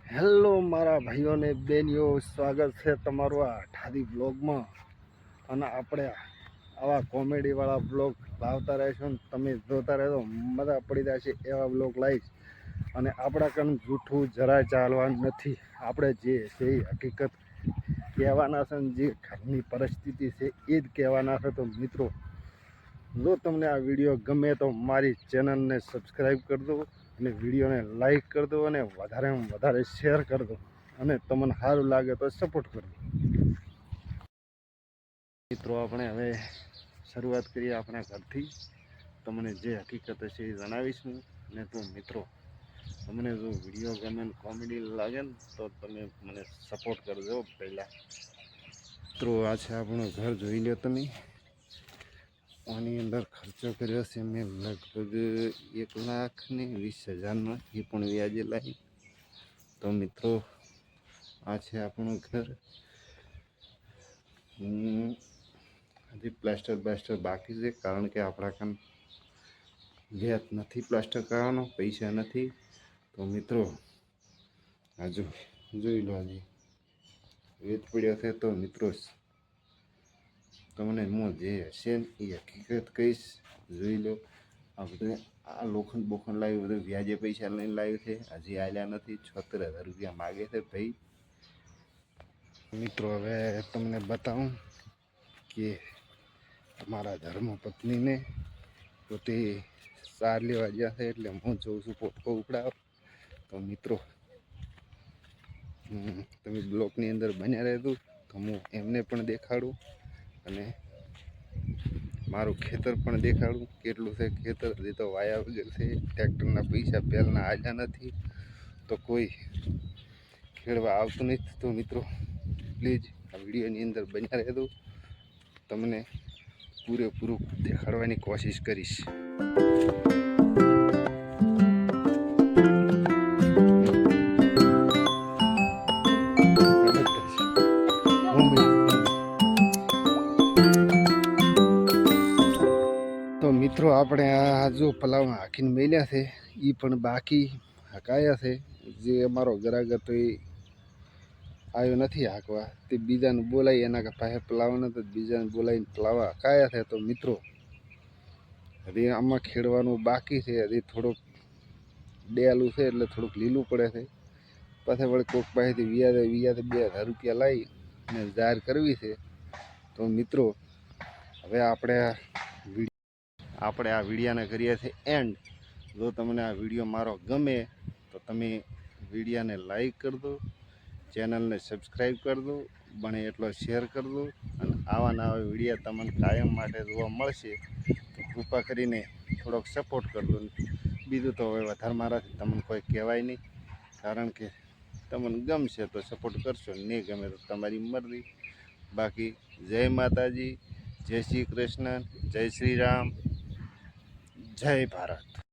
Hello મારા ભાઈઓને બેનીઓ, સ્વાગત છે તમારું આ ઠાદી બ્લોગમાં. અને આપણે આવા કોમેડીવાળા બ્લોગ લાવતા રહીશું ને તમે જોતા રહેશો, મજા પડી જશે એવા બ્લોગ લાવીશ. અને આપણા કણ જૂઠું જરાય ચાલવાનું નથી. આપણે જે છે એ હકીકત કહેવાના છે ને જે ઘરની પરિસ્થિતિ છે એ જ કહેવાના છે. તો મિત્રો, જો તમને આ વિડીયો ગમે તો મારી ચેનલને સબસ્ક્રાઈબ કરી દો અને વિડીયોને લાઈક કરી દો અને વધારેમાં વધારે શેર કરી દો અને તમને સારું લાગે તો સપોર્ટ કરો. મિત્રો, આપણે હવે શરૂઆત કરીએ આપણા ઘરથી. તમને જે હકીકત હશે એ જણાવીશું. અને તો મિત્રો, તમને જો વિડીયો ગમે ને કોમેડી લાગે ને તો તમે મને સપોર્ટ કરજો. પહેલાં મિત્રો, આ છે આપણું ઘર, જોઈ લો તમે. આની અંદર ખર્ચો કર્યો છે મેં લગભગ 1,20,000નો, એ પણ વ્યાજે લાવી. તો મિત્રો, આ છે આપણું ઘર. હજી પ્લાસ્ટર બાકી છે, કારણ કે આપણા કામ વ્યાજ નથી પ્લાસ્ટર કરવાનો, પૈસા નથી. તો મિત્રો, આ જોઈ લો, હજી વેચ પડ્યો છે. તો મિત્રો, તમને હું જે હશે ને એ હકીકત કહીશ, જોઈ લો. આ બધું આ લોખંડ લાવ્યું, બધું વ્યાજે પૈસા લઈને લાવ્યું છે. હજી આલ્યા નથી. 76,000 રૂપિયા માગે છે ભાઈ. મિત્રો, હવે તમને બતાવું કે મારા ધર્મપત્નીને પોતે સાર લેવા ગયા છે, એટલે હું જોઉં છું પોટકો ઉપડાવ. તો મિત્રો, તમે બ્લોકની અંદર બન્યા રહેતું તો હું એમને પણ દેખાડું અને મારું ખેતર પણ દેખાડું. કેટલું છે ખેતર, હજી તો વાયા વગર છે. ટ્રેક્ટરના પૈસા પહેલાંના આવ્યા નથી, તો કોઈ ખેડવા આવતું નથી. તો મિત્રો, પ્લીઝ આ વિડીયોની અંદર બન્યા રહેતું, તમને પૂરેપૂરું દેખાડવાની કોશિશ કરીશ. તો મિત્રો, આપણે આ જો પલાવમાં હાંકીને મેલ્યા છે, એ પણ બાકી હકાયા છે. જે અમારો ગ્રાહક હતો એ આવ્યો નથી હાંકવા, તે બીજાને બોલાવી, એના પાસે પલાવવાના તો બીજાને બોલાવીને પલાવવા હકાયા છે. તો મિત્રો, હજી આમાં ખેડવાનું બાકી છે. હજી થોડુંક ડેલું છે, એટલે થોડુંક લીલું પડે છે. પાછા વળી કોક પાસેથી વ્યાજે 2,000 રૂપિયા લાવી અને જાહેર કરવી છે. તો મિત્રો, હવે આપણે આ વિડીયાને કરીએ છીએ એન્ડ. જો તમને આ વિડીયો મારો ગમે તો તમે વિડીયાને લાઈક કરી દો, ચેનલને સબસ્ક્રાઈબ કરી દો, બને એટલો શેર કરી દો. અને આવા નવા વિડીયા તમને કાયમ માટે જોવા મળશે. તો કૃપા કરીને થોડોક સપોર્ટ કરી દો. બીજું તો હવે વધારે મારાથી તમને કોઈ કહેવાય નહીં, કારણ કે તમને ગમશે તો સપોર્ટ કરશો, નહીં ગમે તો તમારી મરજી. બાકી જય માતાજી, જય શ્રી કૃષ્ણ, જય શ્રી રામ, જય ભારત.